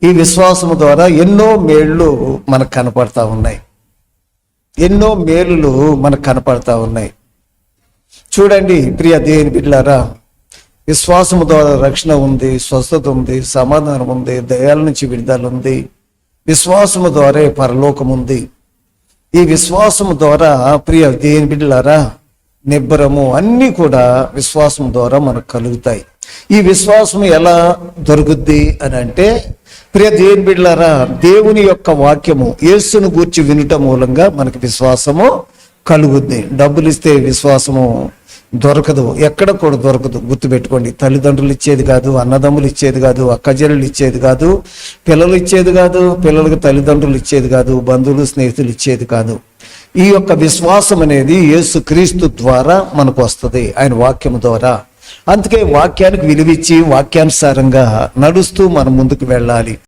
ఈ విశ్వాసము ద్వారా ఎన్నో మేళ్ళు మనకు కనపడతా ఉన్నాయి. ఎన్నో మేలులు మనకు కనపడతా ఉన్నాయి. చూడండి ప్రియ దేవుని బిడ్డలారా, విశ్వాసము ద్వారా రక్షణ ఉంది, స్వస్థత ఉంది, సమాధానం ఉంది, దయాల నుంచి విడుదల ఉంది. విశ్వాసము ద్వారా పరలోకం ఉంది. ఈ విశ్వాసము ద్వారా ప్రియ దేవుని బిడ్డలారా నిబ్బరము అన్నీ కూడా విశ్వాసం ద్వారా మనకు కలుగుతాయి. ఈ విశ్వాసం ఎలా దొరుకుద్ది అని అంటే, ప్రియ దేవుని బిడ్డలారా, దేవుని యొక్క వాక్యము యేసును గూర్చి వినుట మూలంగా మనకు విశ్వాసము కలుగుద్ది. డబ్బులు ఇస్తే విశ్వాసము దొరకదు, ఎక్కడ కూడా దొరకదు. గుర్తుపెట్టుకోండి, తల్లిదండ్రులు ఇచ్చేది కాదు, అన్నదమ్ములు ఇచ్చేది కాదు, అక్కజనులు ఇచ్చేది కాదు, పిల్లలు ఇచ్చేది కాదు, పిల్లలకు తల్లిదండ్రులు ఇచ్చేది కాదు, బంధువులు స్నేహితులు ఇచ్చేది కాదు. ఈ యొక్క విశ్వాసం అనేది యేసు క్రీస్తు ద్వారా మనకు వస్తుంది, ఆయన వాక్యము ద్వారా. అందుకే వాక్యానికి విలువిచ్చి వాక్యానుసారంగా నడుస్తూ మనం ముందుకు వెళ్ళాలి.